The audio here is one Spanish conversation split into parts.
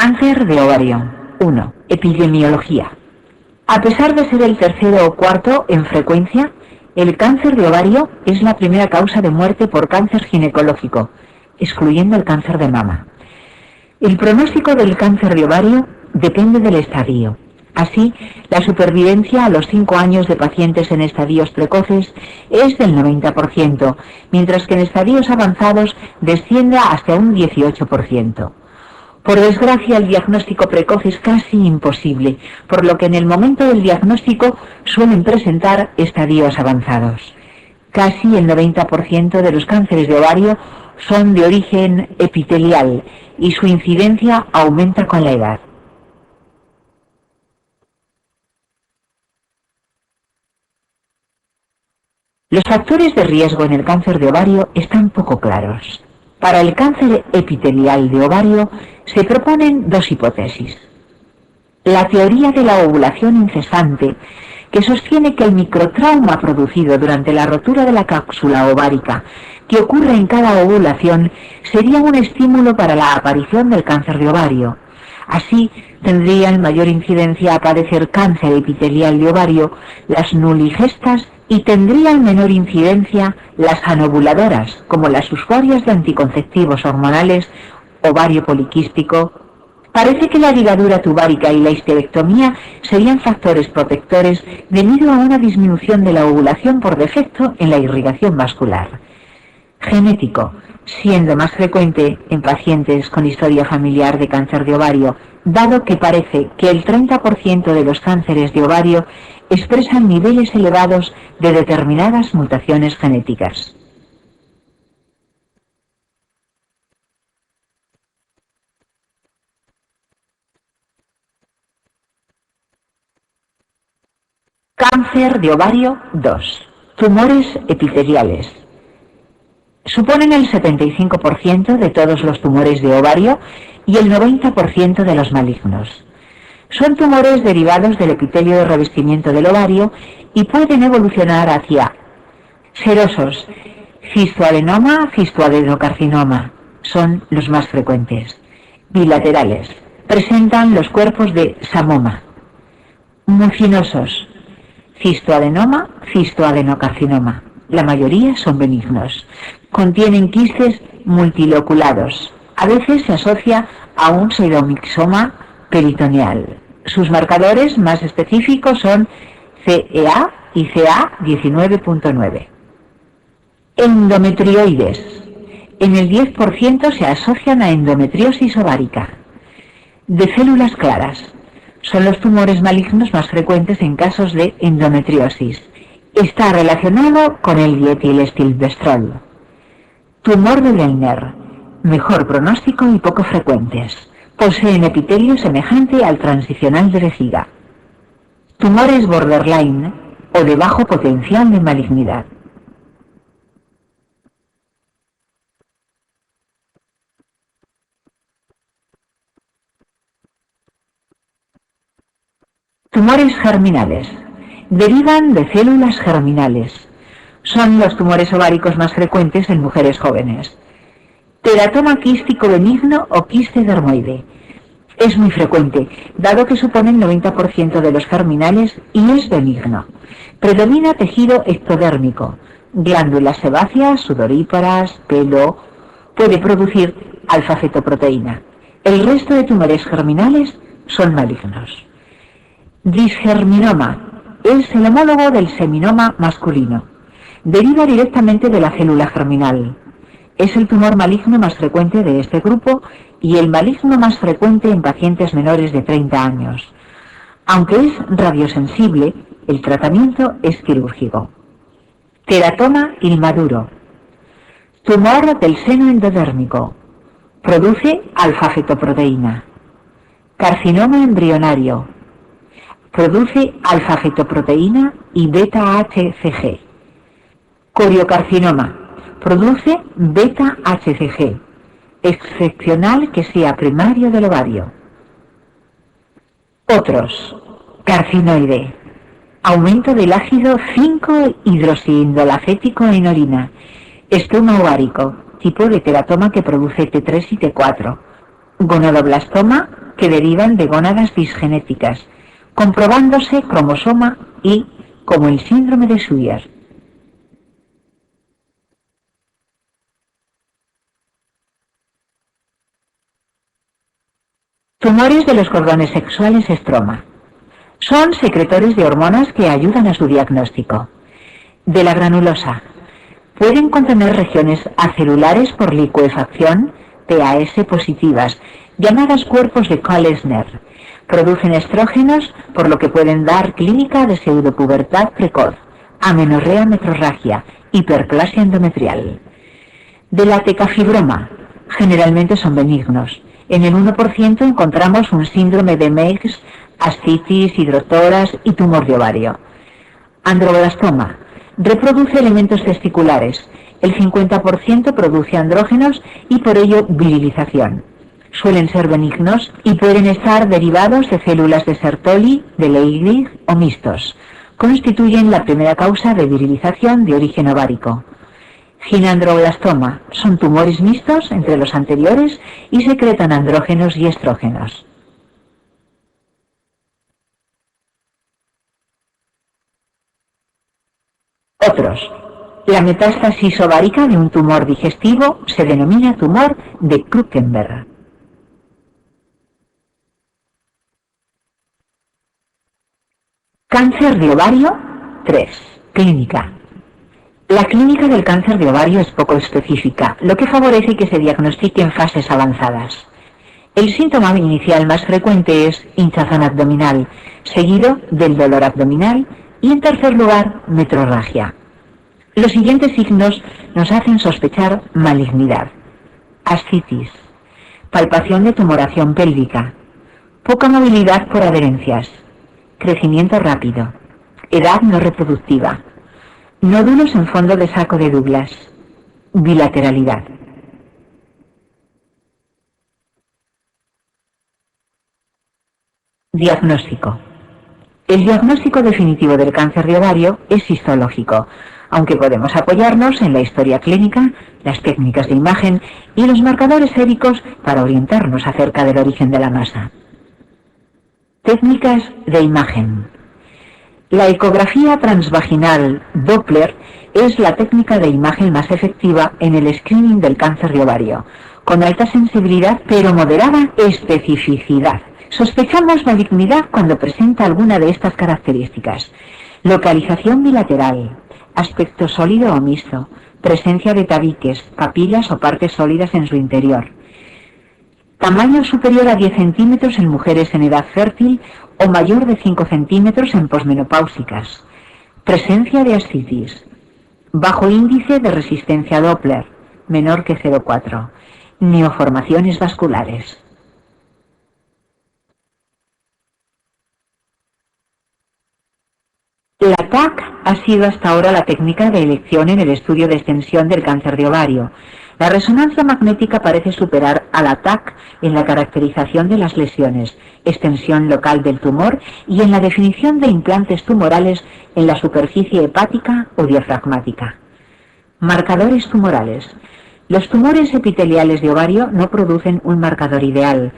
Cáncer de ovario. 1. Epidemiología. A pesar de ser el tercero o cuarto en frecuencia, el cáncer de ovario es la primera causa de muerte por cáncer ginecológico, excluyendo el cáncer de mama. El pronóstico del cáncer de ovario depende del estadio. Así, la supervivencia a los 5 años de pacientes en estadios precoces es del 90%, mientras que en estadios avanzados desciende hasta un 18%. Por desgracia, el diagnóstico precoz es casi imposible, por lo que en el momento del diagnóstico suelen presentar estadios avanzados. Casi el 90% de los cánceres de ovario son de origen epitelial y su incidencia aumenta con la edad. Los factores de riesgo en el cáncer de ovario están poco claros. Para el cáncer epitelial de ovario se proponen dos hipótesis. La teoría de la ovulación incesante, que sostiene que el microtrauma producido durante la rotura de la cápsula ovárica, que ocurre en cada ovulación, sería un estímulo para la aparición del cáncer de ovario. Así, tendrían mayor incidencia a padecer cáncer epitelial de ovario las nuligestas y tendrían menor incidencia las anovuladoras, como las usuarias de anticonceptivos hormonales, ovario poliquístico. Parece que la ligadura tubárica y la histerectomía serían factores protectores debido a una disminución de la ovulación por defecto en la irrigación vascular. Genético, siendo más frecuente en pacientes con historia familiar de cáncer de ovario, dado que parece que el 30% de los cánceres de ovario expresan niveles elevados de determinadas mutaciones genéticas. Cáncer de ovario 2. Tumores epiteliales. Suponen el 75% de todos los tumores de ovario y el 90% de los malignos. Son tumores derivados del epitelio de revestimiento del ovario y pueden evolucionar hacia serosos, cistoadenoma, cistoadenocarcinoma, son los más frecuentes. Bilaterales, presentan los cuerpos de samoma. Mucinosos, cistoadenoma, cistoadenocarcinoma. La mayoría son benignos. Contienen quistes multiloculados. A veces se asocia a un pseudomixoma peritoneal. Sus marcadores más específicos son CEA y CA19.9. Endometrioides. En el 10% se asocian a endometriosis ovárica. De células claras. Son los tumores malignos más frecuentes en casos de endometriosis. Está relacionado con el dietilestilbestrol. Tumor de Leiner. Mejor pronóstico y poco frecuentes. Poseen epitelio semejante al transicional de vejiga. Tumores borderline o de bajo potencial de malignidad. Tumores germinales. Derivan de células germinales. Son los tumores ováricos más frecuentes en mujeres jóvenes. Teratoma quístico benigno o quiste dermoide. Es muy frecuente, dado que supone el 90% de los germinales y es benigno. Predomina tejido ectodérmico, glándulas sebáceas, sudoríparas, pelo. Puede producir alfa-fetoproteína. El resto de tumores germinales son malignos. Disgerminoma es el homólogo del seminoma masculino. Deriva directamente de la célula germinal. Es el tumor maligno más frecuente de este grupo y el maligno más frecuente en pacientes menores de 30 años. Aunque es radiosensible, el tratamiento es quirúrgico. Teratoma inmaduro. Tumor del seno endodérmico. Produce alfa-fetoproteína. Carcinoma embrionario. Produce alfa-fetoproteína y beta-HCG. Coriocarcinoma. Produce beta-HCG, excepcional que sea primario del ovario. Otros. Carcinoide. Aumento del ácido 5-hidroxiindolacético en orina. Estoma ovárico, tipo de teratoma que produce T3 y T4. Gonodoblastoma, que derivan de gónadas disgenéticas, comprobándose cromosoma Y como el síndrome de Swyer. Tumores de los cordones sexuales estroma. Son secretores de hormonas que ayudan a su diagnóstico. De la granulosa. Pueden contener regiones acelulares por licuefacción, PAS positivas, llamadas cuerpos de Kollesner. Producen estrógenos, por lo que pueden dar clínica de pseudopubertad precoz, amenorrea metrorragia, hiperplasia endometrial. De la tecafibroma. Generalmente son benignos. En el 1% encontramos un síndrome de Meigs, ascitis, hidrotoras y tumor de ovario. Androblastoma. Reproduce elementos testiculares. El 50% produce andrógenos y por ello virilización. Suelen ser benignos y pueden estar derivados de células de Sertoli, de Leydig o mixtos. Constituyen la primera causa de virilización de origen ovárico. Ginandroblastoma. Son tumores mixtos entre los anteriores y secretan andrógenos y estrógenos. Otros. La metástasis ovárica de un tumor digestivo se denomina tumor de Krukenberg. Cáncer de ovario 3. Clínica. La clínica del cáncer de ovario es poco específica, lo que favorece que se diagnostique en fases avanzadas. El síntoma inicial más frecuente es hinchazón abdominal, seguido del dolor abdominal y, en tercer lugar, metrorragia. Los siguientes signos nos hacen sospechar malignidad: ascitis, palpación de tumoración pélvica, poca movilidad por adherencias, crecimiento rápido, edad no reproductiva, nódulos en fondo de saco de Douglas, bilateralidad. Diagnóstico. El diagnóstico definitivo del cáncer de ovario es histológico, aunque podemos apoyarnos en la historia clínica, las técnicas de imagen y los marcadores séricos para orientarnos acerca del origen de la masa. Técnicas de imagen. La ecografía transvaginal Doppler es la técnica de imagen más efectiva en el screening del cáncer de ovario, con alta sensibilidad pero moderada especificidad. Sospechamos malignidad cuando presenta alguna de estas características: localización bilateral, aspecto sólido o mixto, presencia de tabiques, papilas o partes sólidas en su interior, tamaño superior a 10 centímetros en mujeres en edad fértil o mayor de 5 centímetros en posmenopáusicas, presencia de ascitis, bajo índice de resistencia Doppler, menor que 0,4, neoformaciones vasculares. La TAC ha sido hasta ahora la técnica de elección en el estudio de extensión del cáncer de ovario. La resonancia magnética parece superar a la TAC en la caracterización de las lesiones, extensión local del tumor y en la definición de implantes tumorales en la superficie hepática o diafragmática. Marcadores tumorales. Los tumores epiteliales de ovario no producen un marcador ideal.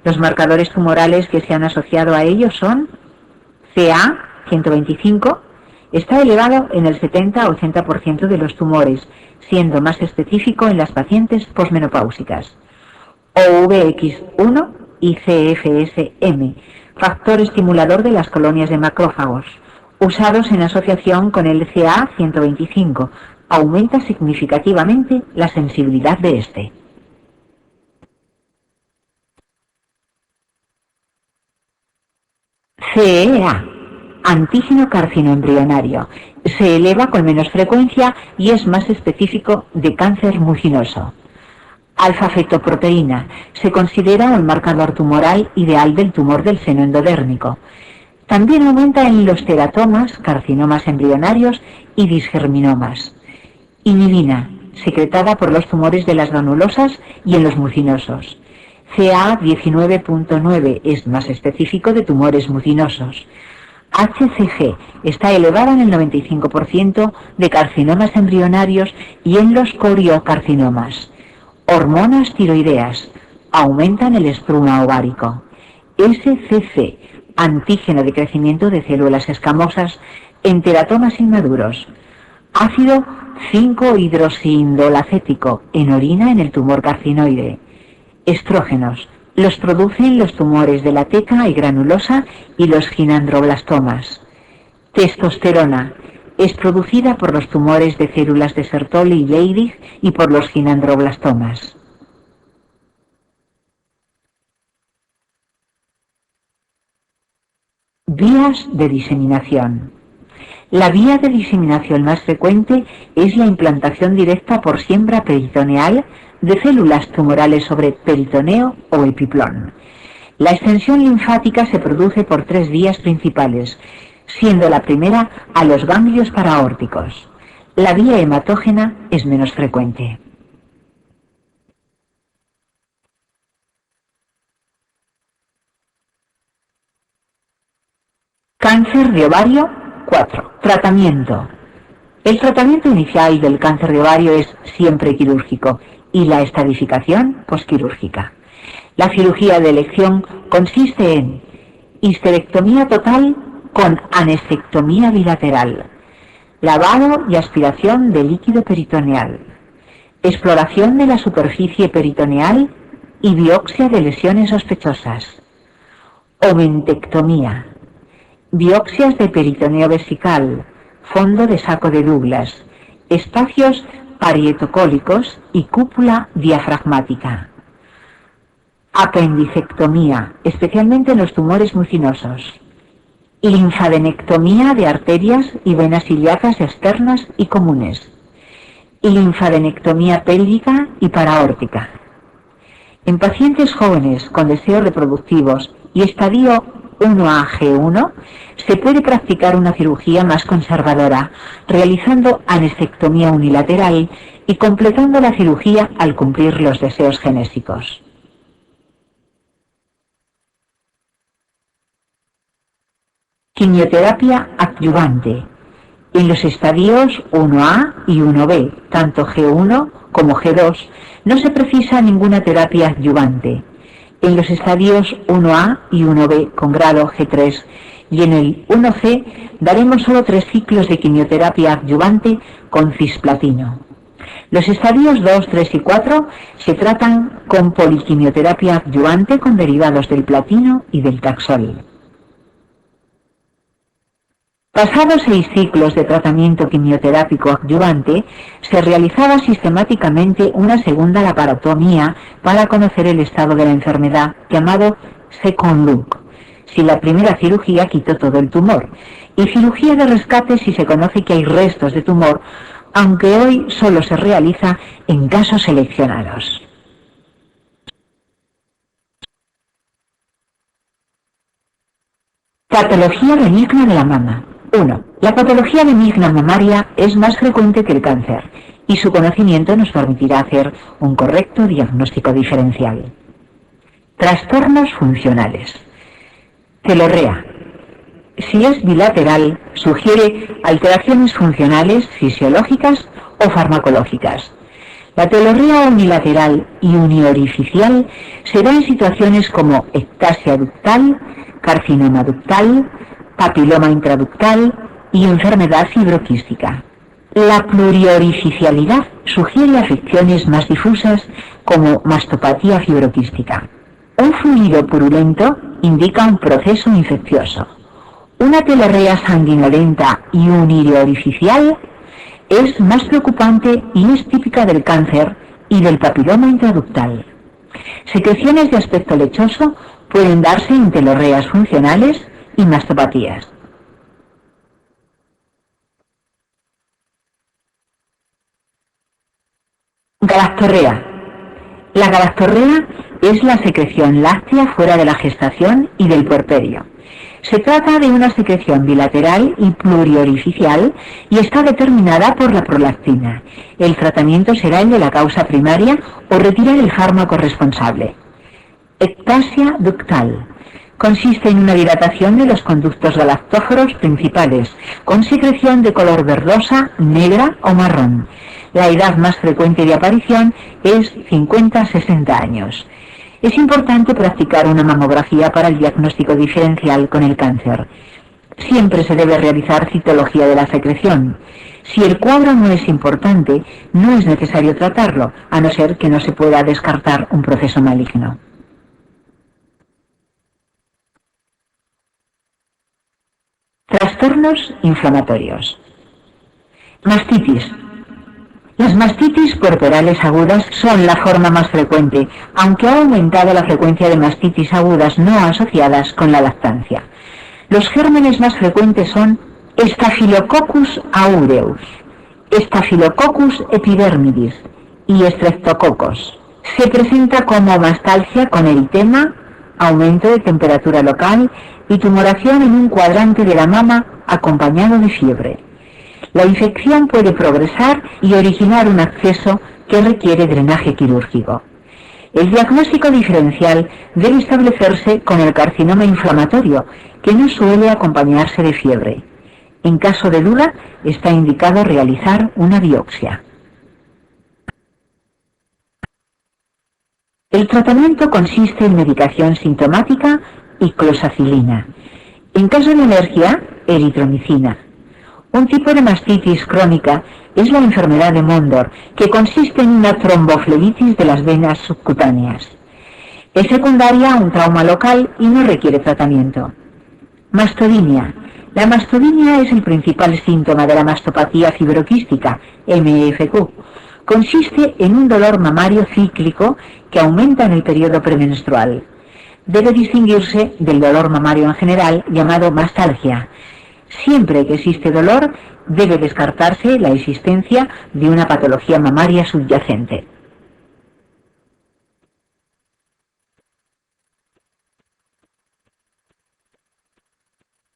Los marcadores tumorales que se han asociado a ellos son CA 125, está elevado en el 70-80% de los tumores, siendo más específico en las pacientes posmenopáusicas. OVX1 y CFSM, factor estimulador de las colonias de macrófagos, usados en asociación con el CA 125, aumenta significativamente la sensibilidad de este. CEA, antígeno carcinoembrionario, se eleva con menos frecuencia y es más específico de cáncer muginoso. Alfa-fetoproteína, se considera un marcador tumoral ideal del tumor del seno endodérmico. También aumenta en los teratomas, carcinomas embrionarios y disgerminomas. Inhibina, secretada por los tumores de las granulosas y en los mucinosos. CA 19.9 es más específico de tumores mucinosos. HCG está elevada en el 95% de carcinomas embrionarios y en los coriocarcinomas. Hormonas tiroideas aumentan el estruma ovárico. SCC, antígeno de crecimiento de células escamosas en teratomas inmaduros. Ácido 5-hidroxiindolacético en orina en el tumor carcinoide. Estrógenos. Los producen los tumores de la teca y granulosa y los ginandroblastomas. Testosterona. Es producida por los tumores de células de Sertoli y Leydig y por los ginandroblastomas. Vías de diseminación. La vía de diseminación más frecuente es la implantación directa por siembra peritoneal de células tumorales sobre peritoneo o epiplón. La extensión linfática se produce por 3 vías principales, siendo la primera a los ganglios paraórticos. La vía hematógena es menos frecuente. Cáncer de ovario 4. Tratamiento. El tratamiento inicial del cáncer de ovario es siempre quirúrgico y la estadificación posquirúrgica. La cirugía de elección consiste en histerectomía total con anestectomía bilateral, lavado y aspiración de líquido peritoneal, exploración de la superficie peritoneal y biopsia de lesiones sospechosas, omentectomía, biopsias de peritoneo vesical, fondo de saco de Douglas, espacios parietocólicos y cúpula diafragmática. Apendicectomía, especialmente en los tumores mucinosos. Linfadenectomía de arterias y venas ilíacas externas y comunes. Linfadenectomía pélvica y paraórtica. En pacientes jóvenes con deseos reproductivos y estadio 1A-G1, se puede practicar una cirugía más conservadora, realizando anestectomía unilateral y completando la cirugía al cumplir los deseos genésicos. Quimioterapia adyuvante. En los estadios 1A y 1B, tanto G1 como G2, no se precisa ninguna terapia adyuvante. En los estadios 1A y 1B con grado G3 y en el 1C daremos solo 3 ciclos de quimioterapia adyuvante con cisplatino. Los estadios 2, 3 y 4 se tratan con poliquimioterapia adyuvante con derivados del platino y del taxol. Pasados 6 ciclos de tratamiento quimioterápico adyuvante, se realizaba sistemáticamente una segunda laparotomía para conocer el estado de la enfermedad, llamado second look, si la primera cirugía quitó todo el tumor, y cirugía de rescate si se conoce que hay restos de tumor, aunque hoy solo se realiza en casos seleccionados. Patología benigna de la mama. 1. La patología benigna mamaria es más frecuente que el cáncer y su conocimiento nos permitirá hacer un correcto diagnóstico diferencial. Trastornos funcionales. Telorrea. Si es bilateral, sugiere alteraciones funcionales, fisiológicas o farmacológicas. La telorrea unilateral y uniorificial se da en situaciones como ectasia ductal, carcinoma ductal, papiloma intraductal y enfermedad fibroquística. La pluriorificialidad sugiere afecciones más difusas como mastopatía fibroquística. Un fluido purulento indica un proceso infeccioso. Una telorrea sanguinolenta y uniorificial es más preocupante y es típica del cáncer y del papiloma intraductal. Secreciones de aspecto lechoso pueden darse en telorreas funcionales y mastopatías. Galactorrea. La galactorrea es la secreción láctea fuera de la gestación y del puerperio. Se trata de una secreción bilateral y pluriorificial y está determinada por la prolactina. El tratamiento será el de la causa primaria o retirar el fármaco responsable. Ectasia ductal. Consiste en una dilatación de los conductos galactóforos principales, con secreción de color verdosa, negra o marrón. La edad más frecuente de aparición es 50-60 años. Es importante practicar una mamografía para el diagnóstico diferencial con el cáncer. Siempre se debe realizar citología de la secreción. Si el cuadro no es importante, no es necesario tratarlo, a no ser que no se pueda descartar un proceso maligno. Trastornos inflamatorios. Mastitis. Las mastitis corporales agudas son la forma más frecuente, aunque ha aumentado la frecuencia de mastitis agudas no asociadas con la lactancia. Los gérmenes más frecuentes son Staphylococcus aureus, Staphylococcus epidermidis y Streptococcus. Se presenta como mastalgia con eritema, aumento de temperatura local y tumoración en un cuadrante de la mama acompañado de fiebre. La infección puede progresar y originar un acceso que requiere drenaje quirúrgico. El diagnóstico diferencial debe establecerse con el carcinoma inflamatorio, que no suele acompañarse de fiebre. En caso de duda, está indicado realizar una biopsia. El tratamiento consiste en medicación sintomática y clozapilina. En caso de alergia, eritromicina. Un tipo de mastitis crónica es la enfermedad de Mondor, que consiste en una tromboflebitis de las venas subcutáneas. Es secundaria a un trauma local y no requiere tratamiento. Mastodinia. La mastodinia es el principal síntoma de la mastopatía fibroquística, MFQ. Consiste en un dolor mamario cíclico que aumenta en el periodo premenstrual. Debe distinguirse del dolor mamario en general, llamado mastalgia. Siempre que existe dolor, debe descartarse la existencia de una patología mamaria subyacente.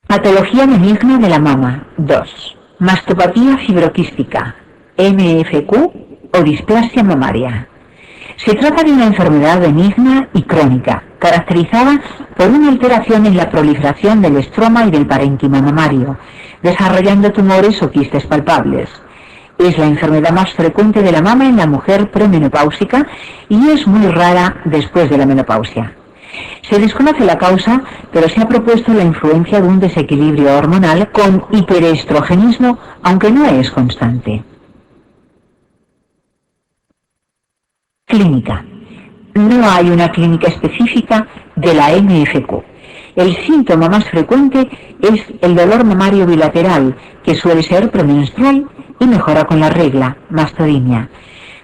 Patología benigna de la mama. 2. Mastopatía fibroquística, MFQ o displasia mamaria. Se trata de una enfermedad benigna y crónica, caracterizada por una alteración en la proliferación del estroma y del parénquima mamario, desarrollando tumores o quistes palpables. Es la enfermedad más frecuente de la mama en la mujer premenopáusica y es muy rara después de la menopausia. Se desconoce la causa, pero se ha propuesto la influencia de un desequilibrio hormonal con hiperestrogenismo, aunque no es constante. Clínica. No hay una clínica específica de la MFQ. El síntoma más frecuente es el dolor mamario bilateral, que suele ser premenstrual y mejora con la regla, mastodinia.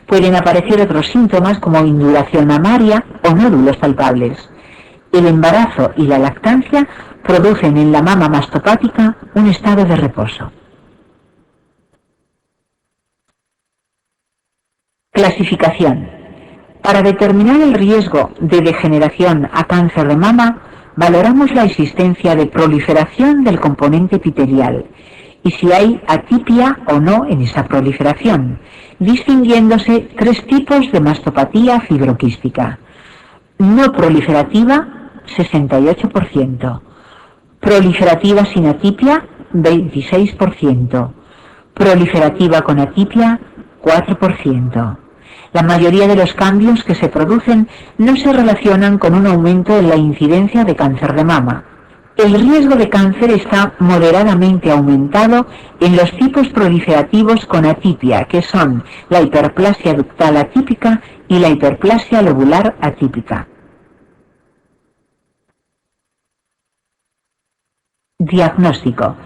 Pueden aparecer otros síntomas como induración mamaria o nódulos palpables. El embarazo y la lactancia producen en la mama mastopática un estado de reposo. Clasificación. Para determinar el riesgo de degeneración a cáncer de mama, valoramos la existencia de proliferación del componente epitelial y si hay atipia o no en esa proliferación, distinguiéndose 3 tipos de mastopatía fibroquística. No proliferativa, 68%. Proliferativa sin atipia, 26%. Proliferativa con atipia, 4%. La mayoría de los cambios que se producen no se relacionan con un aumento en la incidencia de cáncer de mama. El riesgo de cáncer está moderadamente aumentado en los tipos proliferativos con atipia, que son la hiperplasia ductal atípica y la hiperplasia lobular atípica. Diagnóstico.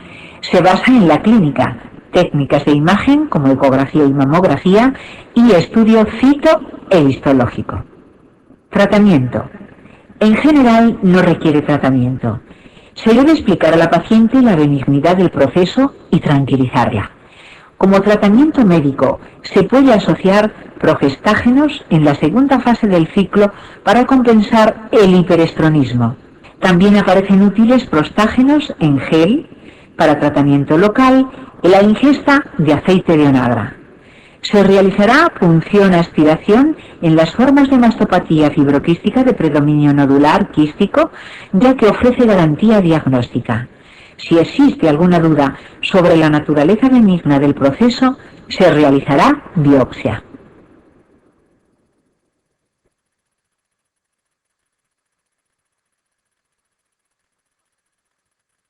Se basa en la clínica, técnicas de imagen como ecografía y mamografía y estudio cito e histológico. Tratamiento. En general no requiere tratamiento. Se debe explicar a la paciente la benignidad del proceso y tranquilizarla. Como tratamiento médico se puede asociar progestágenos en la segunda fase del ciclo para compensar el hiperestronismo. También aparecen útiles prostágenos en gel para tratamiento local y la ingesta de aceite de onagra. Se realizará punción-aspiración en las formas de mastopatía fibroquística de predominio nodular quístico, ya que ofrece garantía diagnóstica. Si existe alguna duda sobre la naturaleza benigna del proceso, se realizará biopsia.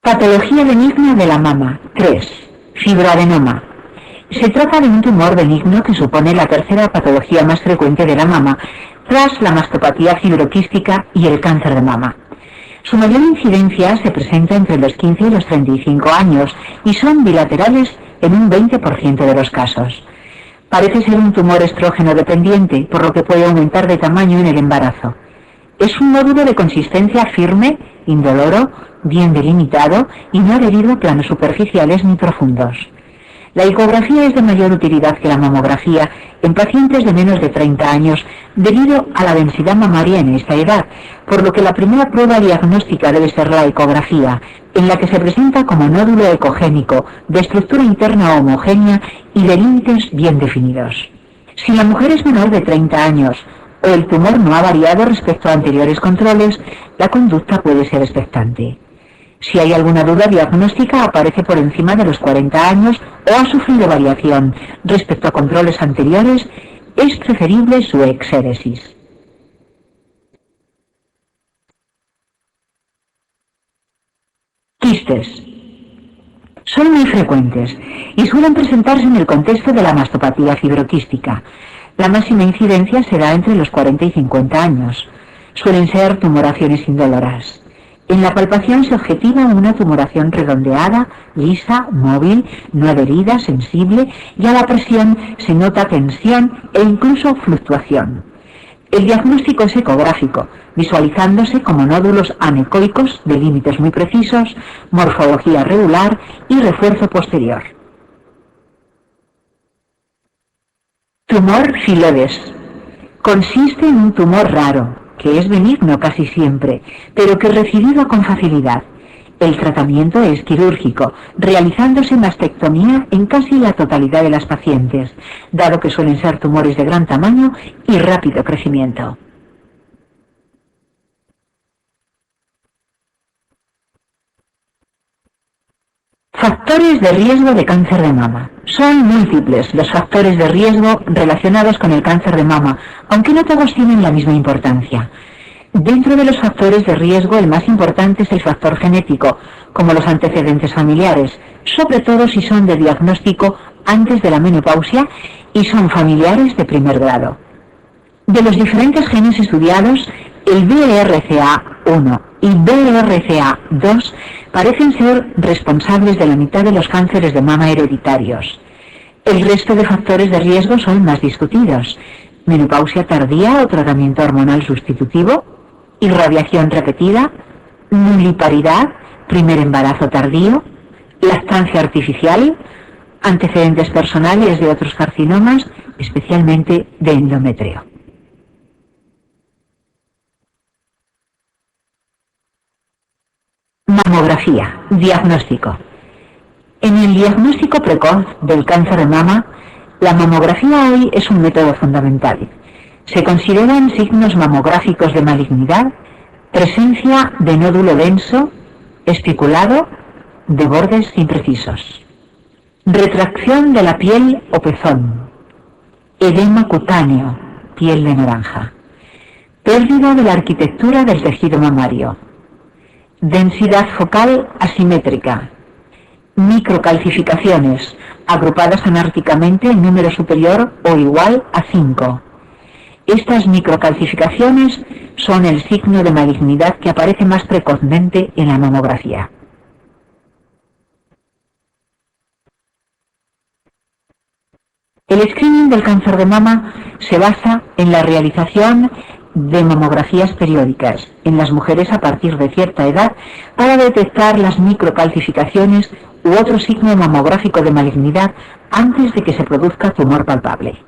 Patología benigna de la mama. 3. Fibroadenoma. Se trata de un tumor benigno que supone la tercera patología más frecuente de la mama, tras la mastopatía fibroquística y el cáncer de mama. Su mayor incidencia se presenta entre los 15 y los 35 años y son bilaterales en un 20% de los casos. Parece ser un tumor estrógeno dependiente, por lo que puede aumentar de tamaño en el embarazo. Es un nódulo de consistencia firme, indoloro, bien delimitado y no adherido a planos superficiales ni profundos. La ecografía es de mayor utilidad que la mamografía en pacientes de menos de 30 años debido a la densidad mamaria en esta edad, por lo que la primera prueba diagnóstica debe ser la ecografía, en la que se presenta como nódulo ecogénico, de estructura interna homogénea y de límites bien definidos. Si la mujer es menor de 30 años o el tumor no ha variado respecto a anteriores controles, la conducta puede ser expectante. Si hay alguna duda diagnóstica, aparece por encima de los 40 años o ha sufrido variación respecto a controles anteriores, es preferible su exéresis. Quistes. Son muy frecuentes y suelen presentarse en el contexto de la mastopatía fibroquística. La máxima incidencia se da entre los 40 y 50 años. Suelen ser tumoraciones indoloras. En la palpación se objetiva una tumoración redondeada, lisa, móvil, no adherida, sensible, y a la presión se nota tensión e incluso fluctuación. El diagnóstico es ecográfico, visualizándose como nódulos anecoicos de límites muy precisos, morfología regular y refuerzo posterior. Tumor Filodes. Consiste en un tumor raro, que es benigno casi siempre, pero que es recibido con facilidad. El tratamiento es quirúrgico, realizándose mastectomía en casi la totalidad de las pacientes, dado que suelen ser tumores de gran tamaño y rápido crecimiento. Factores de riesgo de cáncer de mama. Son múltiples los factores de riesgo relacionados con el cáncer de mama, aunque no todos tienen la misma importancia. Dentro de los factores de riesgo, el más importante es el factor genético, como los antecedentes familiares, sobre todo si son de diagnóstico antes de la menopausia y son familiares de primer grado. De los diferentes genes estudiados, el BRCA1 y BRCA2 parecen ser responsables de la mitad de los cánceres de mama hereditarios. El resto de factores de riesgo son más discutidos: menopausia tardía o tratamiento hormonal sustitutivo, irradiación repetida, nuliparidad, primer embarazo tardío, lactancia artificial, antecedentes personales de otros carcinomas, especialmente de endometrio. Mamografía. Diagnóstico. En el diagnóstico precoz del cáncer de mama, la mamografía hoy es un método fundamental. Se consideran signos mamográficos de malignidad, presencia de nódulo denso, especulado, de bordes imprecisos, retracción de la piel o pezón, edema cutáneo, piel de naranja, pérdida de la arquitectura del tejido mamario, densidad focal asimétrica, microcalcificaciones agrupadas anárquicamente en número superior o igual a 5. Estas microcalcificaciones son el signo de malignidad que aparece más precozmente en la mamografía. El screening del cáncer de mama se basa en la realización de mamografías periódicas en las mujeres a partir de cierta edad para detectar las microcalcificaciones u otro signo mamográfico de malignidad antes de que se produzca tumor palpable.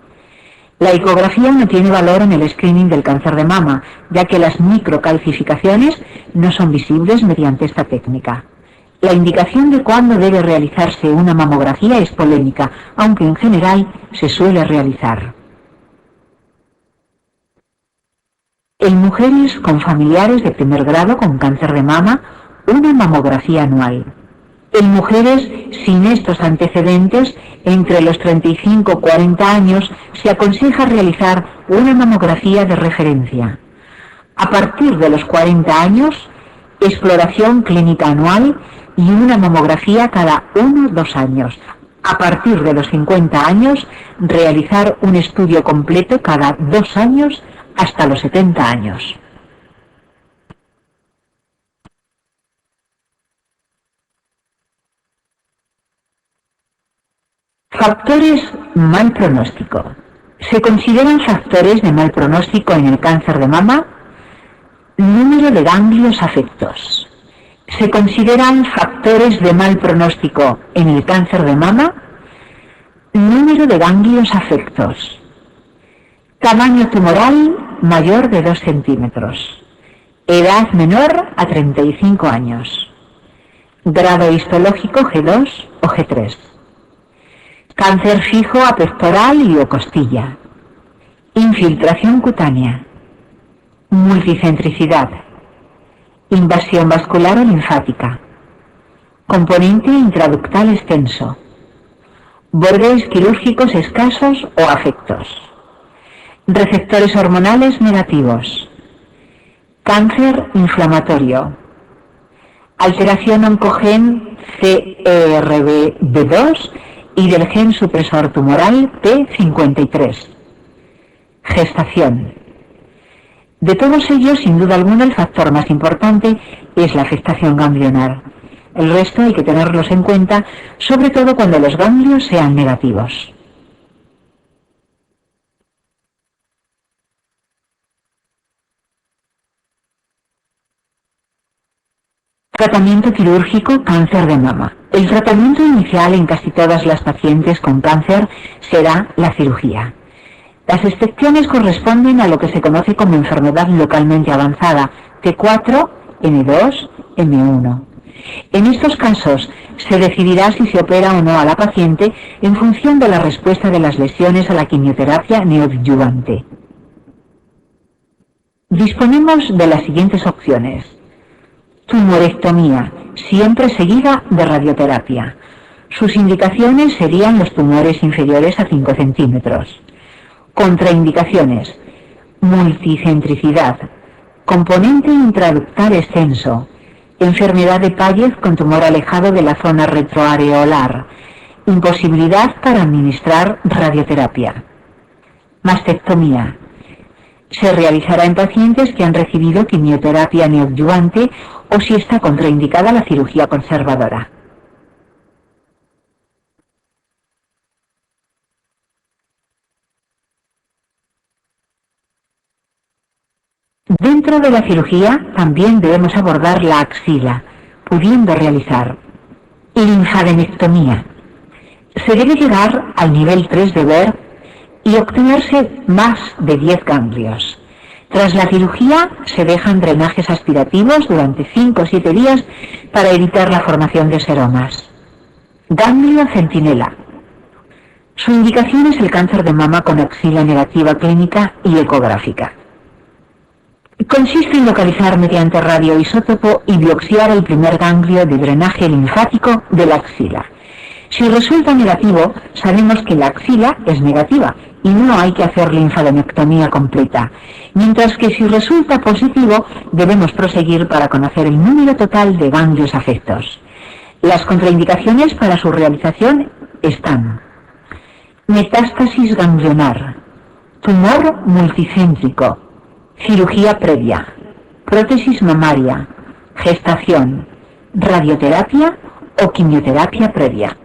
La ecografía no tiene valor en el screening del cáncer de mama, ya que las microcalcificaciones no son visibles mediante esta técnica. La indicación de cuándo debe realizarse una mamografía es polémica, aunque en general se suele realizar. En mujeres con familiares de primer grado con cáncer de mama, una mamografía anual. En mujeres sin estos antecedentes, entre los 35 y 40 años, se aconseja realizar una mamografía de referencia. A partir de los 40 años, exploración clínica anual y una mamografía cada 1-2 años. A partir de los 50 años, realizar un estudio completo cada 2 años hasta los 70 años. Factores mal pronóstico. Se consideran factores de mal pronóstico en el cáncer de mama: número de ganglios afectos. Se consideran factores de mal pronóstico en el cáncer de mama: número de ganglios afectos. Tamaño tumoral mayor de 2 centímetros. Edad menor a 35 años. Grado histológico G2 o G3. Cáncer fijo a pectoral y o costilla. Infiltración cutánea. Multicentricidad. Invasión vascular o linfática. Componente intraductal extenso. Bordes quirúrgicos escasos o afectos. Receptores hormonales negativos. Cáncer inflamatorio. Alteración oncogen CERBB2 y del gen supresor tumoral P53. Gestación. De todos ellos, sin duda alguna, el factor más importante es la afectación ganglionar. El resto hay que tenerlos en cuenta, sobre todo cuando los ganglios sean negativos. Tratamiento quirúrgico cáncer de mama. El tratamiento inicial en casi todas las pacientes con cáncer será la cirugía. Las excepciones corresponden a lo que se conoce como enfermedad localmente avanzada, T4, N2, M1. En estos casos se decidirá si se opera o no a la paciente en función de la respuesta de las lesiones a la quimioterapia neoadyuvante. Disponemos de las siguientes opciones. Tumorectomía, siempre seguida de radioterapia. Sus indicaciones serían los tumores inferiores a 5 centímetros. Contraindicaciones: multicentricidad, componente intraductal extenso, enfermedad de Payet con tumor alejado de la zona retroareolar, imposibilidad para administrar radioterapia. Mastectomía. Se realizará en pacientes que han recibido quimioterapia neoadyuvante o si está contraindicada la cirugía conservadora. Dentro de la cirugía también debemos abordar la axila, pudiendo realizar linfadenectomía. Se debe llegar al nivel 3 de Ver y obtenerse más de 10 ganglios. Tras la cirugía se dejan drenajes aspirativos durante 5 o 7 días para evitar la formación de seromas. Ganglio centinela. Su indicación es el cáncer de mama con axila negativa clínica y ecográfica. Consiste en localizar mediante radioisótopo y biopsiar el primer ganglio de drenaje linfático de la axila. Si resulta negativo, sabemos que la axila es negativa y no hay que hacer linfadenectomía completa, mientras que si resulta positivo, debemos proseguir para conocer el número total de ganglios afectos. Las contraindicaciones para su realización están: metástasis ganglionar, tumor multicéntrico, cirugía previa, prótesis mamaria, gestación, radioterapia o quimioterapia previa.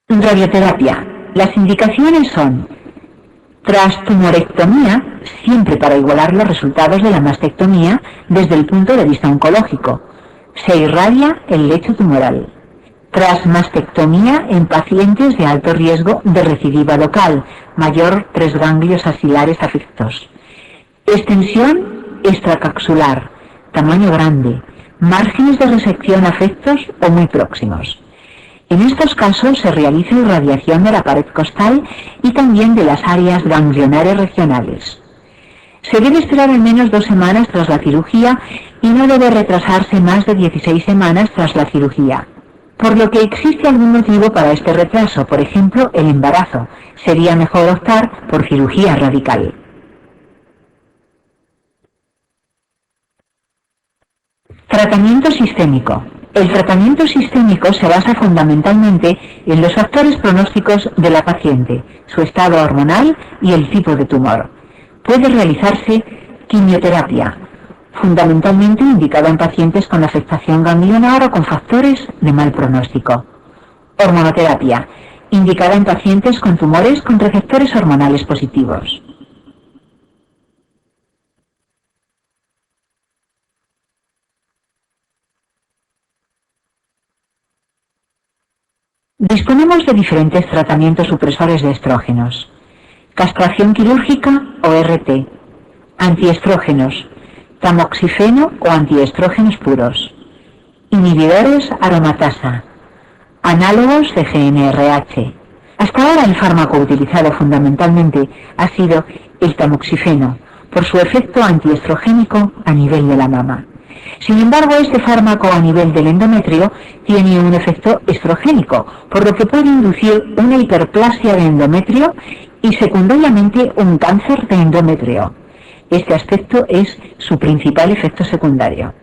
Radioterapia. Las indicaciones son: tras tumorectomía, siempre para igualar los resultados de la mastectomía desde el punto de vista oncológico, se irradia el lecho tumoral. Tras mastectomía en pacientes de alto riesgo de recidiva local, mayor 3 ganglios axilares afectos. Extensión extracapsular, tamaño grande, márgenes de resección afectos o muy próximos. En estos casos se realiza irradiación de la pared costal y también de las áreas ganglionares regionales. Se debe esperar al menos 2 semanas tras la cirugía y no debe retrasarse más de 16 semanas tras la cirugía. por lo que existe algún motivo para este retraso, por ejemplo, el embarazo. Sería mejor optar por cirugía radical. Tratamiento sistémico. El tratamiento sistémico se basa fundamentalmente en los factores pronósticos de la paciente, su estado hormonal y el tipo de tumor. Puede realizarse quimioterapia, fundamentalmente indicada en pacientes con afectación ganglionar o con factores de mal pronóstico. Hormonoterapia, indicada en pacientes con tumores con receptores hormonales positivos. Disponemos de diferentes tratamientos supresores de estrógenos. Castración quirúrgica o RT, antiestrógenos, tamoxifeno o antiestrógenos puros, inhibidores aromatasa, análogos de GnRH. Hasta ahora el fármaco utilizado fundamentalmente ha sido el tamoxifeno, por su efecto antiestrogénico a nivel de la mama. Sin embargo, este fármaco a nivel del endometrio tiene un efecto estrogénico, por lo que puede inducir una hiperplasia de endometrio y secundariamente un cáncer de endometrio. Este aspecto es su principal efecto secundario.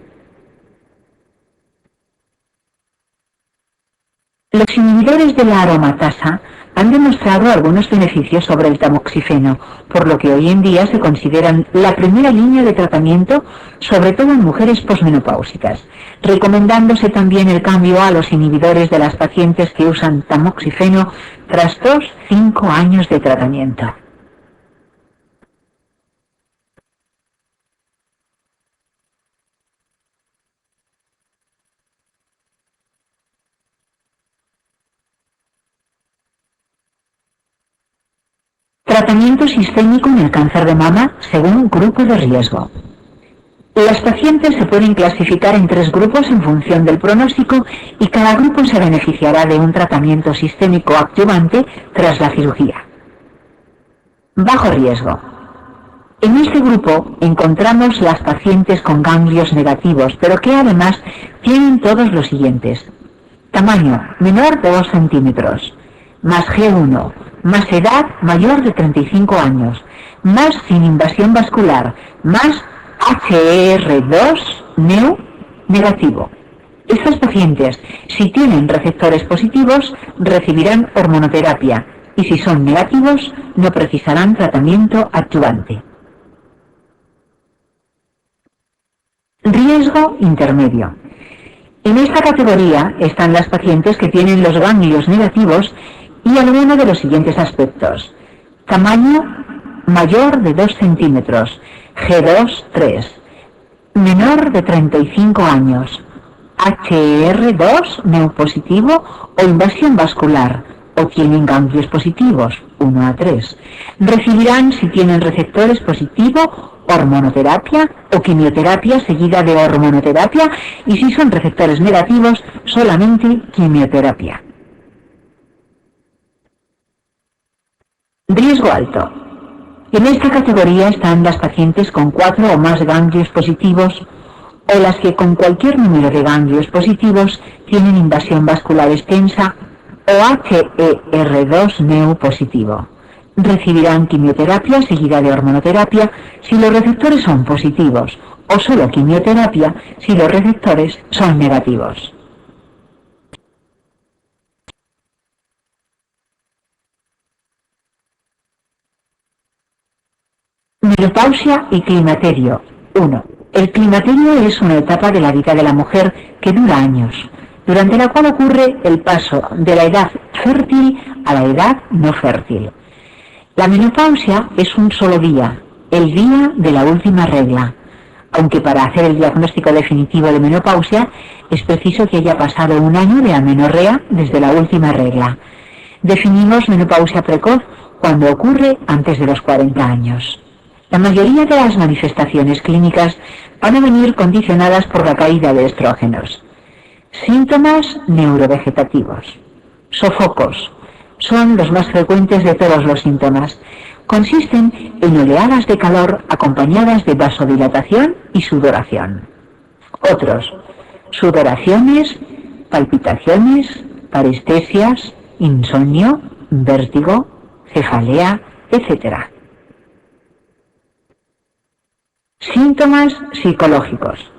Los inhibidores de la aromatasa han demostrado algunos beneficios sobre el tamoxifeno, por lo que hoy en día se consideran la primera línea de tratamiento, sobre todo en mujeres posmenopáusicas, recomendándose también el cambio a los inhibidores de las pacientes que usan tamoxifeno tras 2-5 años de tratamiento. Tratamiento sistémico en el cáncer de mama según grupo de riesgo. Las pacientes se pueden clasificar en 3 grupos en función del pronóstico y cada grupo se beneficiará de un tratamiento sistémico adyuvante tras la cirugía. Bajo riesgo. En este grupo encontramos las pacientes con ganglios negativos, pero que además tienen todos los siguientes: tamaño menor de 2 centímetros, más G1, más edad mayor de 35 años, más sin invasión vascular, más HER2 neu negativo. Estas pacientes, si tienen receptores positivos, recibirán hormonoterapia y si son negativos, no precisarán tratamiento adyuvante. Riesgo intermedio. En esta categoría están las pacientes que tienen los ganglios negativos y alguno de los siguientes aspectos: tamaño mayor de 2 centímetros, G2 3, menor de 35 años, HER2 neu positivo o invasión vascular, o tienen ganglios positivos 1 a 3. Recibirán, si tienen receptores positivos, hormonoterapia o quimioterapia seguida de hormonoterapia, y si son receptores negativos, solamente quimioterapia. Riesgo alto. En esta categoría están las pacientes con 4 o más ganglios positivos o las que con cualquier número de ganglios positivos tienen invasión vascular extensa o HER2 neu positivo. Recibirán quimioterapia seguida de hormonoterapia si los receptores son positivos o solo quimioterapia si los receptores son negativos. Menopausia y climaterio. 1. El climaterio es una etapa de la vida de la mujer que dura años, durante la cual ocurre el paso de la edad fértil a la edad no fértil. La menopausia es un solo día, el día de la última regla, aunque para hacer el diagnóstico definitivo de menopausia es preciso que haya pasado un año de amenorrea desde la última regla. Definimos menopausia precoz cuando ocurre antes de los 40 años. La mayoría de las manifestaciones clínicas van a venir condicionadas por la caída de estrógenos. Síntomas neurovegetativos. Sofocos. Son los más frecuentes de todos los síntomas. Consisten en oleadas de calor acompañadas de vasodilatación y sudoración. Otros. Sudoraciones, palpitaciones, parestesias, insomnio, vértigo, cefalea, etc. Síntomas psicológicos.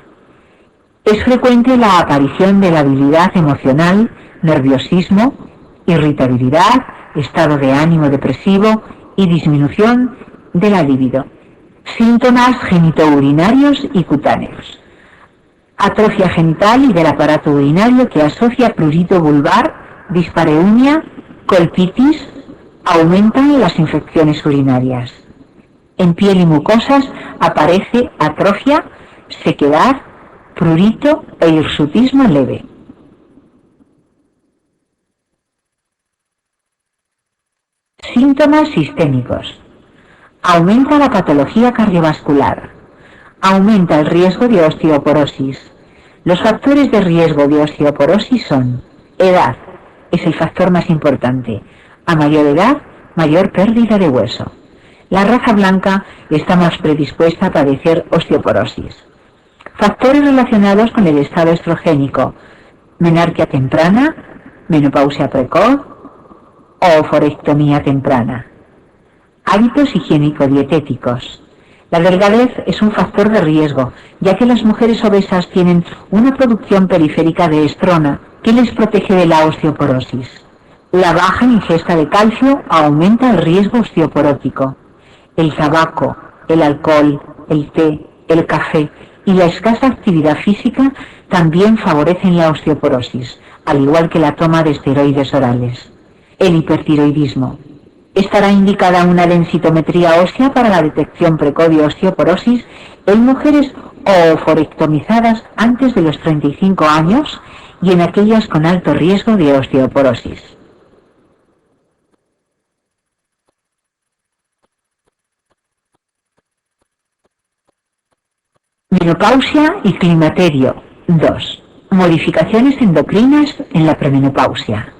Es frecuente la aparición de labilidad emocional, nerviosismo, irritabilidad, estado de ánimo depresivo y disminución de la libido. Síntomas genitourinarios y cutáneos. Atrofia genital y del aparato urinario que asocia prurito vulvar, dispareunia, colpitis, aumentan las infecciones urinarias. En piel y mucosas aparece atrofia, sequedad, prurito e hirsutismo leve. Síntomas sistémicos. Aumenta la patología cardiovascular. Aumenta el riesgo de osteoporosis. Los factores de riesgo de osteoporosis son: edad, es el factor más importante. A mayor edad, mayor pérdida de hueso. La raza blanca está más predispuesta a padecer osteoporosis. Factores relacionados con el estado estrogénico: menarquia temprana, menopausia precoz o oforectomía temprana. Hábitos higiénico-dietéticos. La delgadez es un factor de riesgo, ya que las mujeres obesas tienen una producción periférica de estrona que les protege de la osteoporosis. La baja ingesta de calcio aumenta el riesgo osteoporótico. El tabaco, el alcohol, el té, el café y la escasa actividad física también favorecen la osteoporosis, al igual que la toma de esteroides orales. El hipertiroidismo. Estará indicada una densitometría ósea para la detección precoz de osteoporosis en mujeres oforectomizadas antes de los 35 años y en aquellas con alto riesgo de osteoporosis. Menopausia y climaterio. 2. Modificaciones endocrinas en la premenopausia.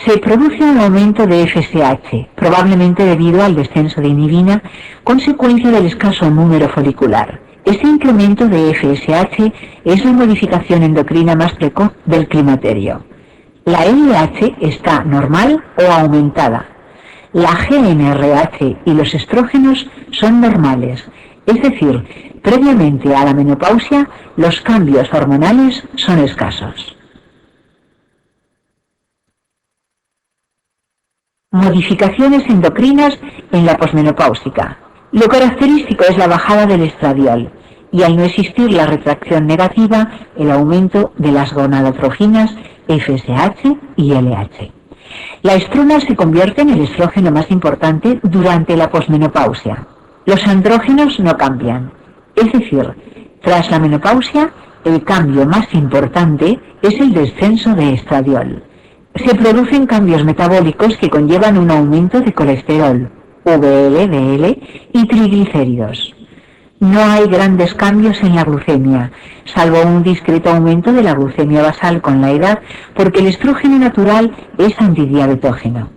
Se produce un aumento de FSH, probablemente debido al descenso de inhibina, consecuencia del escaso número folicular. Este incremento de FSH es la modificación endocrina más precoz del climaterio. La LH está normal o aumentada. La GnRH y los estrógenos son normales, es decir, previamente a la menopausia los cambios hormonales son escasos. Modificaciones endocrinas en la posmenopáusica. Lo característico es la bajada del estradiol y, al no existir la retracción negativa, el aumento de las gonadotrofinas FSH y LH. La estrona se convierte en el estrógeno más importante durante la posmenopausia. Los andrógenos no cambian, es decir, tras la menopausia el cambio más importante es el descenso de estradiol. Se producen cambios metabólicos que conllevan un aumento de colesterol, VLDL y triglicéridos. No hay grandes cambios en la glucemia, salvo un discreto aumento de la glucemia basal con la edad, porque el estrógeno natural es antidiabetógeno.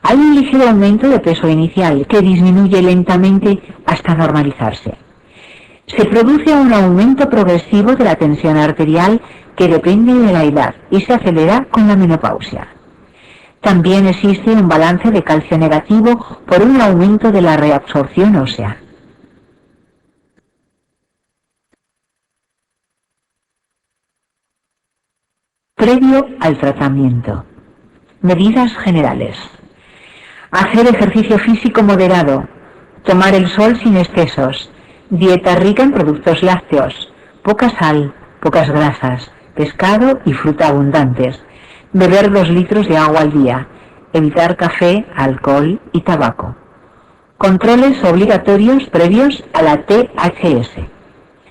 Hay un ligero aumento de peso inicial que disminuye lentamente hasta normalizarse. Se produce un aumento progresivo de la tensión arterial que depende de la edad y se acelera con la menopausia. También existe un balance de calcio negativo por un aumento de la reabsorción ósea. Previo al tratamiento. Medidas generales. Hacer ejercicio físico moderado, tomar el sol sin excesos, dieta rica en productos lácteos, poca sal, pocas grasas, pescado y fruta abundantes, beber 2 litros de agua al día, evitar café, alcohol y tabaco. Controles obligatorios previos a la THS.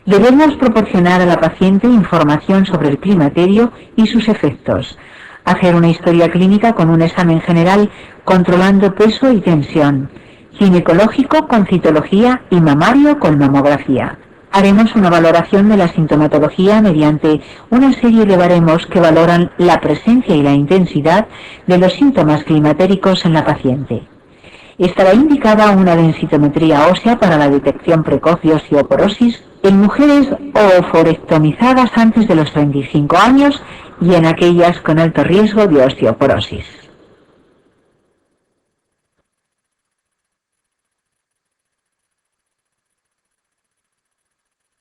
Debemos proporcionar a la paciente información sobre el climaterio y sus efectos, hacer una historia clínica con un examen general controlando peso y tensión, ginecológico con citología y mamario con mamografía. Haremos una valoración de la sintomatología mediante una serie de baremos que valoran la presencia y la intensidad de los síntomas climatéricos en la paciente. Estará indicada una densitometría ósea para la detección precoz de osteoporosis en mujeres oophorectomizadas antes de los 35 años y en aquellas con alto riesgo de osteoporosis.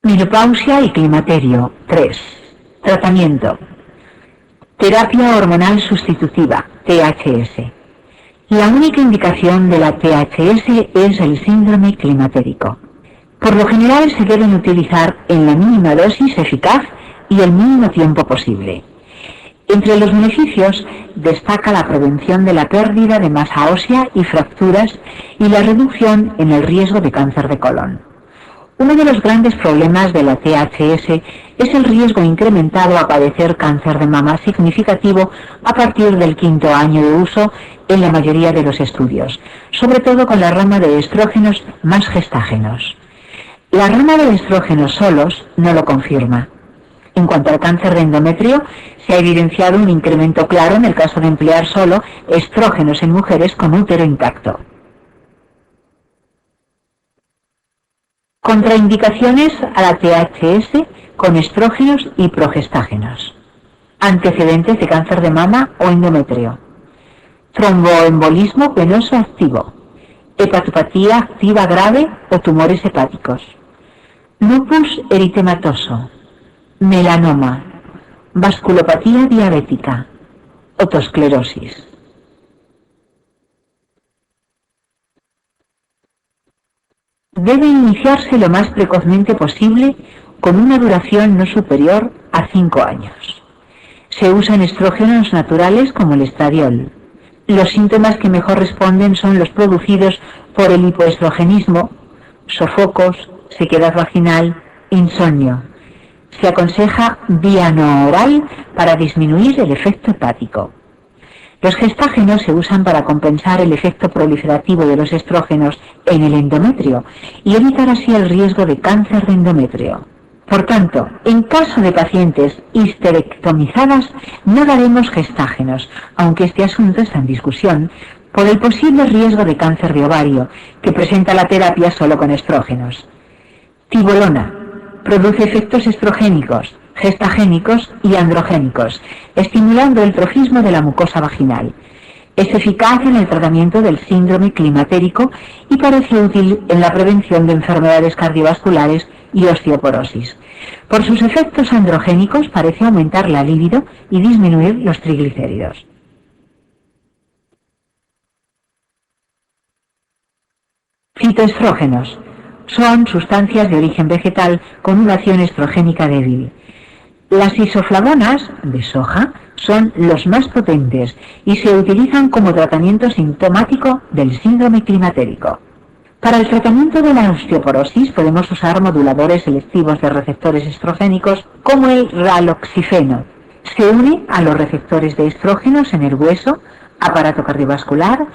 Menopausia y climaterio. 3. Tratamiento. Terapia hormonal sustitutiva, THS. La única indicación de la THS es el síndrome climatérico. Por lo general se deben utilizar en la mínima dosis eficaz y el mínimo tiempo posible. Entre los beneficios destaca la prevención de la pérdida de masa ósea y fracturas y la reducción en el riesgo de cáncer de colon. Uno de los grandes problemas de la THS es el riesgo incrementado a padecer cáncer de mama significativo a partir del 5º año de uso en la mayoría de los estudios, sobre todo con la rama de estrógenos más gestágenos. La rama de estrógenos solos no lo confirma. En cuanto al cáncer de endometrio, se ha evidenciado un incremento claro en el caso de emplear solo estrógenos en mujeres con útero intacto. Contraindicaciones a la THS con estrógenos y progestágenos. Antecedentes de cáncer de mama o endometrio. Tromboembolismo venoso activo. Hepatopatía activa grave o tumores hepáticos. Lupus eritematoso. Melanoma. Vasculopatía diabética. Otosclerosis. Debe iniciarse lo más precozmente posible con una duración no superior a 5 años. Se usan estrógenos naturales como el estradiol. Los síntomas que mejor responden son los producidos por el hipoestrogenismo, sofocos, sequedad vaginal, insomnio. Se aconseja vía no oral para disminuir el efecto hepático. Los gestágenos se usan para compensar el efecto proliferativo de los estrógenos en el endometrio y evitar así el riesgo de cáncer de endometrio. Por tanto, en caso de pacientes histerectomizadas, no daremos gestágenos, aunque este asunto está en discusión, por el posible riesgo de cáncer de ovario que presenta la terapia solo con estrógenos. Tibolona produce efectos estrogénicos, gestagénicos y androgénicos, estimulando el trofismo de la mucosa vaginal. Es eficaz en el tratamiento del síndrome climatérico y parece útil en la prevención de enfermedades cardiovasculares y osteoporosis. Por sus efectos androgénicos parece aumentar la libido y disminuir los triglicéridos. Fitoestrógenos. Son sustancias de origen vegetal con una acción estrogénica débil. Las isoflavonas de soja son los más potentes y se utilizan como tratamiento sintomático del síndrome climatérico. Para el tratamiento de la osteoporosis podemos usar moduladores selectivos de receptores estrogénicos como el raloxifeno. Se une a los receptores de estrógenos en el hueso, aparato cardiovascular,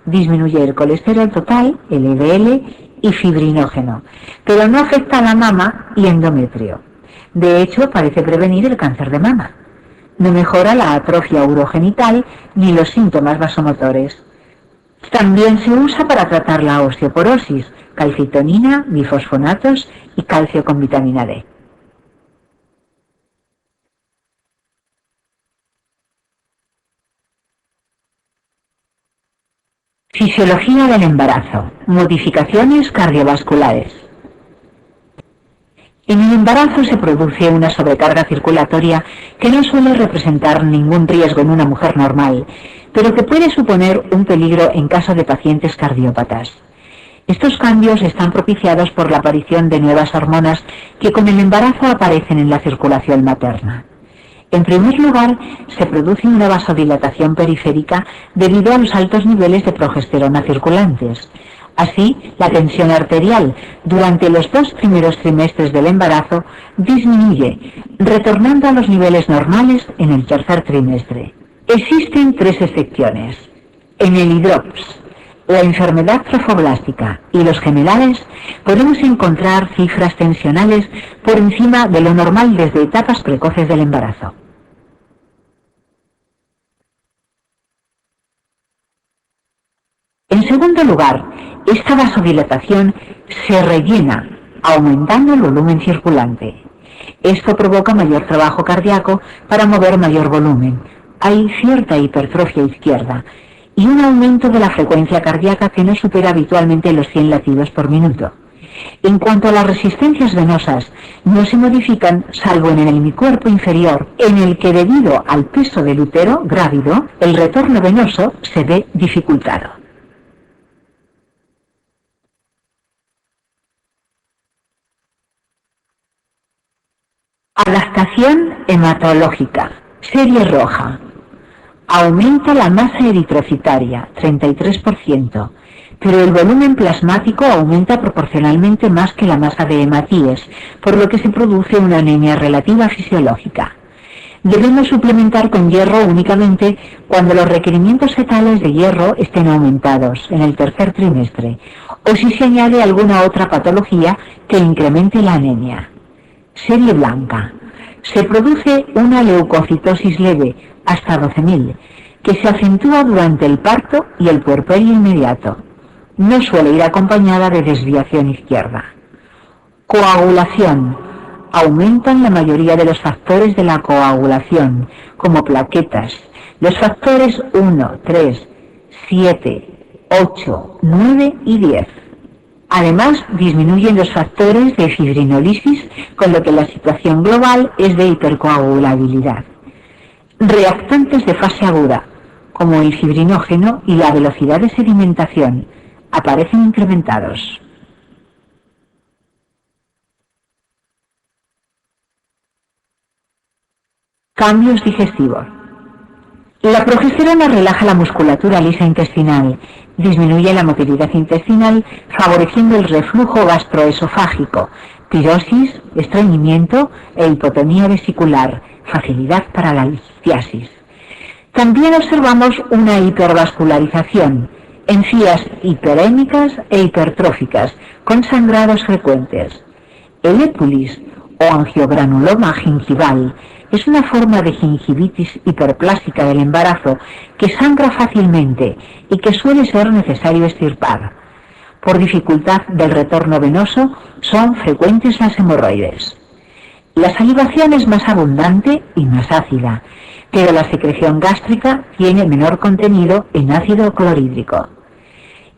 disminuye el colesterol total, el LDL y fibrinógeno, pero no afecta a la mama y endometrio. De hecho, parece prevenir el cáncer de mama. No mejora la atrofia urogenital ni los síntomas vasomotores. También se usa para tratar la osteoporosis, calcitonina, bifosfonatos y calcio con vitamina D. Fisiología del embarazo. Modificaciones cardiovasculares. En el embarazo se produce una sobrecarga circulatoria que no suele representar ningún riesgo en una mujer normal, pero que puede suponer un peligro en caso de pacientes cardiópatas. Estos cambios están propiciados por la aparición de nuevas hormonas que con el embarazo aparecen en la circulación materna. En primer lugar, se produce una vasodilatación periférica debido a los altos niveles de progesterona circulantes. Así, la tensión arterial durante los 2 primeros trimestres del embarazo disminuye, retornando a los niveles normales en el 3er trimestre. Existen 3 excepciones. En el hidrops, la enfermedad trofoblástica y los gemelares podemos encontrar cifras tensionales por encima de lo normal desde etapas precoces del embarazo. En segundo lugar, esta vasodilatación se rellena aumentando el volumen circulante. Esto provoca mayor trabajo cardíaco para mover mayor volumen. Hay cierta hipertrofia izquierda y un aumento de la frecuencia cardíaca que no supera habitualmente los 100 latidos por minuto. En cuanto a las resistencias venosas, no se modifican salvo en el hemicuerpo inferior, en el que debido al peso del útero grávido, el retorno venoso se ve dificultado. Adaptación hematológica. Serie roja. Aumenta la masa eritrocitaria, 33%, pero el volumen plasmático aumenta proporcionalmente más que la masa de hematíes, por lo que se produce una anemia relativa fisiológica. Debemos suplementar con hierro únicamente cuando los requerimientos fetales de hierro estén aumentados en el tercer trimestre, o si se añade alguna otra patología que incremente la anemia. Serie blanca. Se produce una leucocitosis leve, hasta 12.000, que se acentúa durante el parto y el puerperio inmediato. No suele ir acompañada de desviación izquierda. Coagulación. Aumentan la mayoría de los factores de la coagulación, como plaquetas. Los factores 1, 3, 7, 8, 9 y 10. Además, disminuyen los factores de fibrinolisis, con lo que la situación global es de hipercoagulabilidad. Reactantes de fase aguda, como el fibrinógeno y la velocidad de sedimentación, aparecen incrementados. Cambios digestivos. La progesterona relaja la musculatura lisa intestinal, disminuye la motilidad intestinal, favoreciendo el reflujo gastroesofágico, pirosis, estreñimiento e hipotonía vesicular, facilidad para la litiasis. También observamos una hipervascularización, encías hiperémicas e hipertróficas, con sangrados frecuentes. El épulis o angiogranuloma gingival es una forma de gingivitis hiperplásica del embarazo que sangra fácilmente y que suele ser necesario extirpar. Por dificultad del retorno venoso, son frecuentes las hemorroides. La salivación es más abundante y más ácida, pero la secreción gástrica tiene menor contenido en ácido clorhídrico.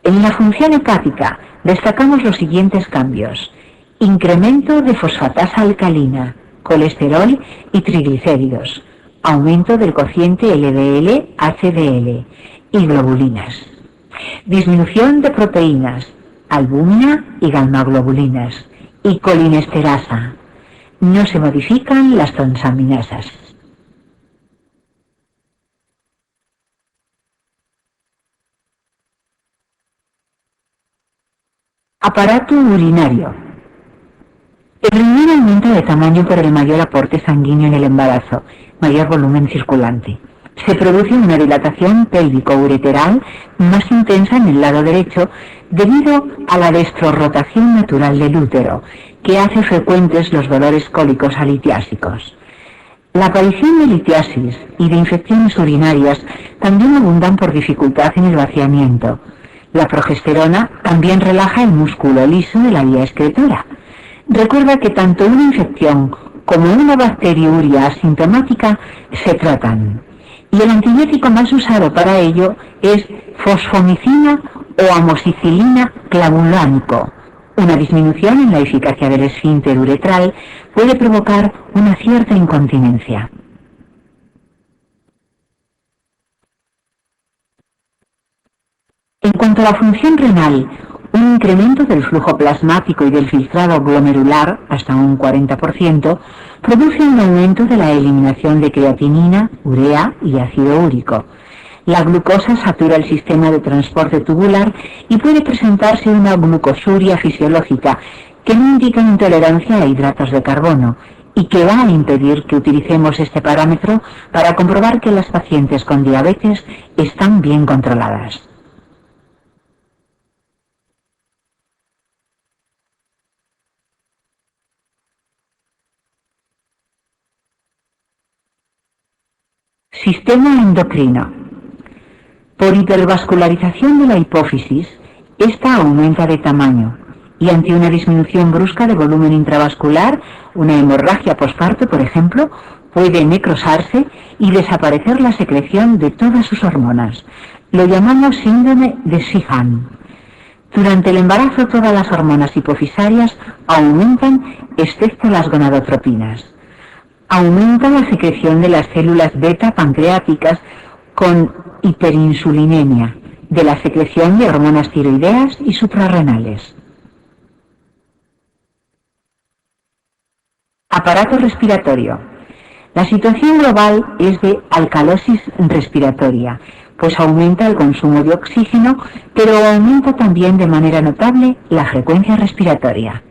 En la función hepática destacamos los siguientes cambios: incremento de fosfatasa alcalina, colesterol y triglicéridos, aumento del cociente LDL, HDL y globulinas, disminución de proteínas, albúmina y gamma-globulinas y colinesterasa. No se modifican las transaminasas. Aparato urinario. El riñón aumenta de tamaño por el mayor aporte sanguíneo en el embarazo, mayor volumen circulante. Se produce una dilatación pélvico-ureteral más intensa en el lado derecho debido a la destrorrotación natural del útero, que hace frecuentes los dolores cólicos alitiásicos. La aparición de litiasis y de infecciones urinarias también abundan por dificultad en el vaciamiento. La progesterona también relaja el músculo liso de la vía excretora. Recuerda que tanto una infección como una bacteriuria asintomática se tratan, y el antibiótico más usado para ello es fosfomicina o amoxicilina clavulánico. Una disminución en la eficacia del esfínter uretral puede provocar una cierta incontinencia. En cuanto a la función renal, un incremento del flujo plasmático y del filtrado glomerular, hasta un 40%, produce un aumento de la eliminación de creatinina, urea y ácido úrico. La glucosa satura el sistema de transporte tubular y puede presentarse una glucosuria fisiológica que no indica intolerancia a hidratos de carbono y que va a impedir que utilicemos este parámetro para comprobar que las pacientes con diabetes están bien controladas. Sistema endocrino. Por hipervascularización de la hipófisis, esta aumenta de tamaño. y ante una disminución brusca de volumen intravascular, una hemorragia posparto, por ejemplo, puede necrosarse y desaparecer la secreción de todas sus hormonas. Lo llamamos síndrome de Sheehan. Durante el embarazo todas las hormonas hipofisarias aumentan excepto las gonadotropinas. Aumenta la secreción de las células beta pancreáticas con hiperinsulinemia, de la secreción de hormonas tiroideas y suprarrenales. Aparato respiratorio. La situación global es de alcalosis respiratoria, pues aumenta el consumo de oxígeno, pero aumenta también de manera notable la frecuencia respiratoria.